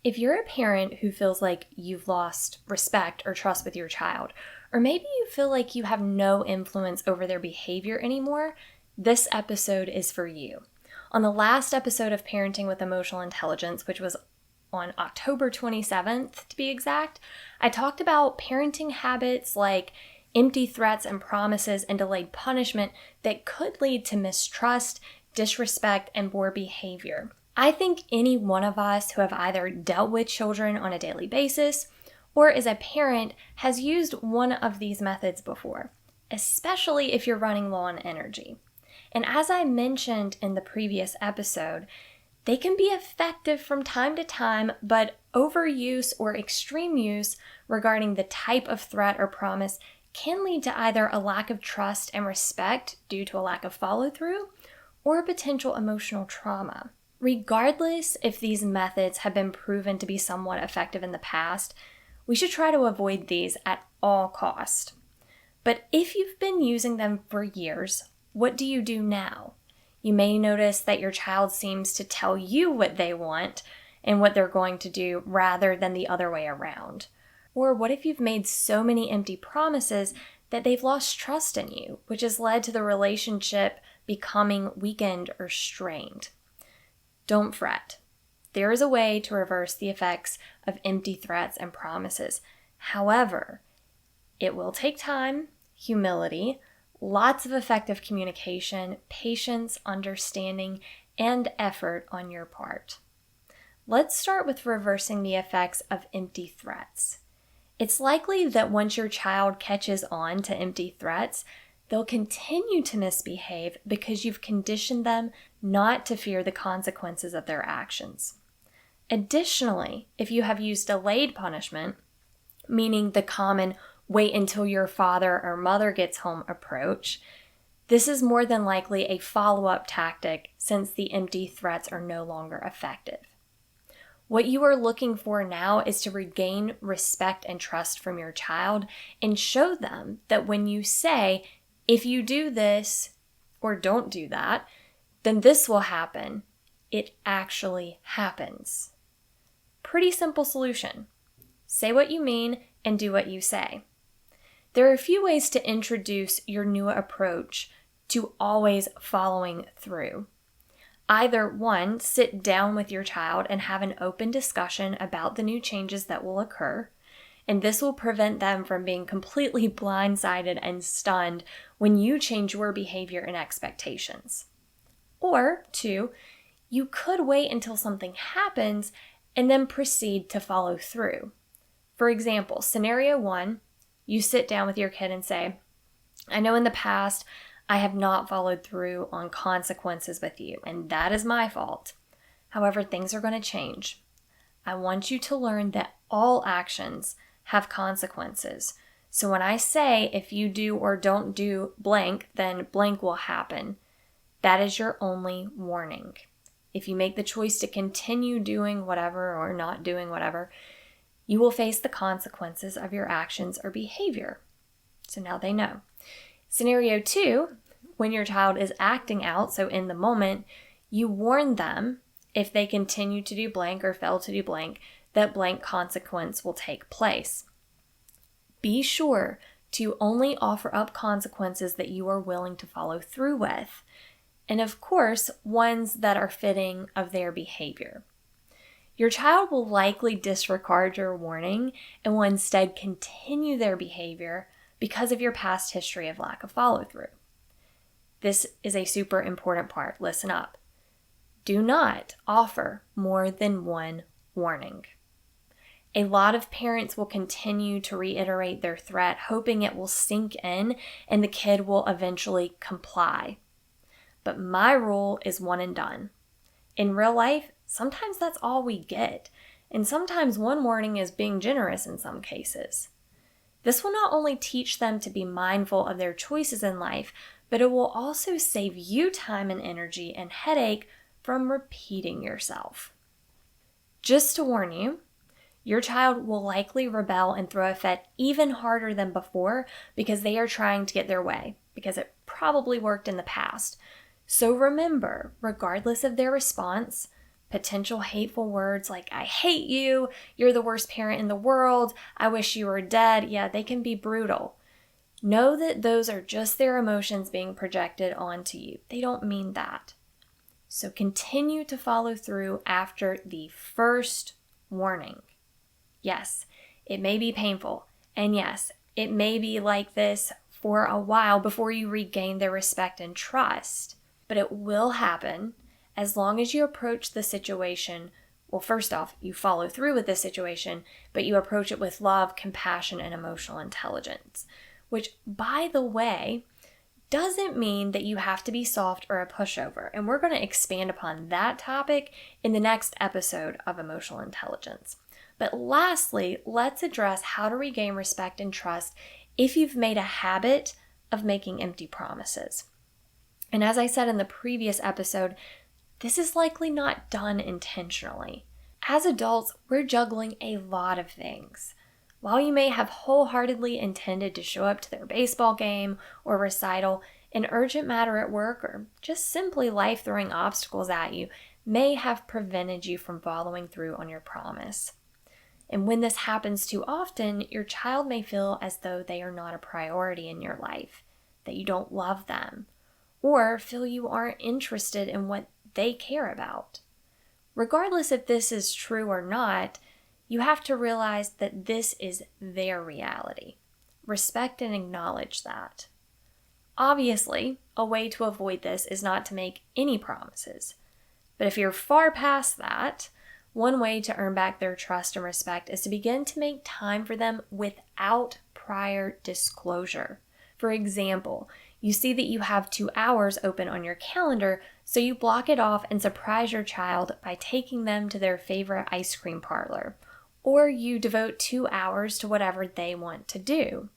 If you're a parent who feels like you've lost respect or trust with your child, or maybe you feel like you have no influence over their behavior anymore, this episode is for you. On the last episode of Parenting with Emotional Intelligence, which was on October 27th to be exact, I talked about parenting habits like empty threats and promises and delayed punishment that could lead to mistrust, disrespect, and poor behavior. I think any one of us who have either dealt with children on a daily basis or as a parent has used one of these methods before, especially if you're running low on energy. And as I mentioned in the previous episode, they can be effective from time to time, but overuse or extreme use regarding the type of threat or promise can lead to either a lack of trust and respect due to a lack of follow-through or potential emotional trauma. Regardless if these methods have been proven to be somewhat effective in the past, we should try to avoid these at all cost. But if you've been using them for years, what do you do now? You may notice that your child seems to tell you what they want and what they're going to do rather than the other way around. Or what if you've made so many empty promises that they've lost trust in you, which has led to the relationship becoming weakened or strained? Don't fret. There is a way to reverse the effects of empty threats and promises. However, it will take time, humility, lots of effective communication, patience, understanding, and effort on your part. Let's start with reversing the effects of empty threats. It's likely that once your child catches on to empty threats, they'll continue to misbehave because you've conditioned them not to fear the consequences of their actions. Additionally, if you have used delayed punishment, meaning the common wait until your father or mother gets home approach, this is more than likely a follow-up tactic since the empty threats are no longer effective. What you are looking for now is to regain respect and trust from your child and show them that when you say, if you do this or don't do that, then this will happen. It actually happens. Pretty simple solution. Say what you mean and do what you say. There are a few ways to introduce your new approach to always following through. Either one, sit down with your child and have an open discussion about the new changes that will occur, and this will prevent them from being completely blindsided and stunned when you change your behavior and expectations. Or two, you could wait until something happens and then proceed to follow through. For example, scenario one, you sit down with your kid and say, I know in the past I have not followed through on consequences with you, and that is my fault. However, things are going to change. I want you to learn that all actions have consequences. So when I say if you do or don't do blank, then blank will happen. That is your only warning. If you make the choice to continue doing whatever or not doing whatever, you will face the consequences of your actions or behavior. So now they know. Scenario two, when your child is acting out, so in the moment, you warn them if they continue to do blank or fail to do blank, that blank consequence will take place. Be sure to only offer up consequences that you are willing to follow through with, and of course, ones that are fitting of their behavior. Your child will likely disregard your warning and will instead continue their behavior because of your past history of lack of follow-through. This is a super important part. Listen up. Do not offer more than one warning. A lot of parents will continue to reiterate their threat, hoping it will sink in and the kid will eventually comply. But my rule is one and done. In real life, sometimes that's all we get, and sometimes one warning is being generous in some cases. This will not only teach them to be mindful of their choices in life, but it will also save you time and energy and headache from repeating yourself. Just to warn you, your child will likely rebel and throw a fit even harder than before because they are trying to get their way, because it probably worked in the past. So remember, regardless of their response, Potential hateful words like, I hate you, you're the worst parent in the world, I wish you were dead. Yeah, they can be brutal. Know that those are just their emotions being projected onto you. They don't mean that. So continue to follow through after the first warning. Yes, it may be painful. And yes, it may be like this for a while before you regain their respect and trust. But it will happen as long as you approach the situation. Well, first off, you follow through with the situation, but you approach it with love, compassion, and emotional intelligence. Which, by the way, doesn't mean that you have to be soft or a pushover. And we're going to expand upon that topic in the next episode of Emotional Intelligence. But lastly, let's address how to regain respect and trust if you've made a habit of making empty promises. And as I said in the previous episode, this is likely not done intentionally. As adults, we're juggling a lot of things. While you may have wholeheartedly intended to show up to their baseball game or recital, an urgent matter at work or just simply life throwing obstacles at you may have prevented you from following through on your promise. And when this happens too often, your child may feel as though they are not a priority in your life, that you don't love them, or feel you aren't interested in what they care about. Regardless if this is true or not, you have to realize that this is their reality. Respect and acknowledge that. Obviously, a way to avoid this is not to make any promises. But if you're far past that, one way to earn back their trust and respect is to begin to make time for them without prior disclosure. For example, you see that you have 2 hours open on your calendar, so you block it off and surprise your child by taking them to their favorite ice cream parlor. Or you devote 2 hours to whatever they want to do.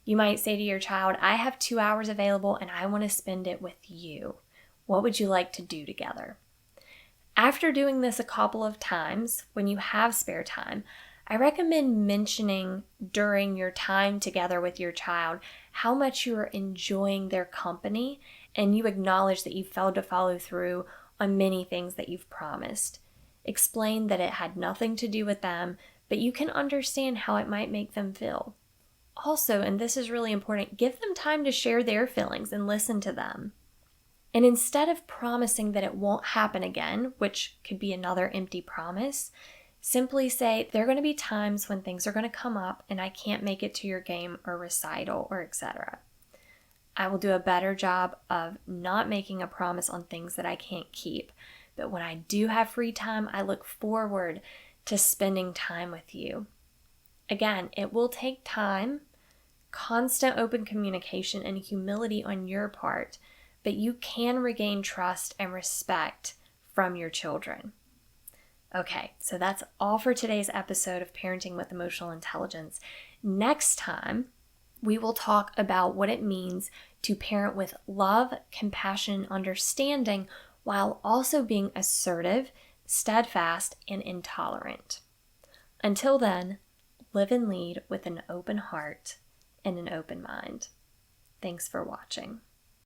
You might say to your child, I have 2 hours available and I want to spend it with you. What would you like to do together? After doing this a couple of times, when you have spare time, I recommend mentioning during your time together with your child how much you are enjoying their company and you acknowledge that you failed to follow through on many things that you've promised. Explain that it had nothing to do with them, but you can understand how it might make them feel. Also, and this is really important, give them time to share their feelings and listen to them. And instead of promising that it won't happen again, which could be another empty promise, simply say, there are going to be times when things are going to come up and I can't make it to your game or recital or etc. I will do a better job of not making a promise on things that I can't keep. But when I do have free time, I look forward to spending time with you. Again, it will take time, constant open communication, and humility on your part, but you can regain trust and respect from your children. Okay, so that's all for today's episode of Parenting with Emotional Intelligence. Next time, we will talk about what it means to parent with love, compassion, and understanding while also being assertive, steadfast, and intolerant. Until then, live and lead with an open heart and an open mind. Thanks for watching.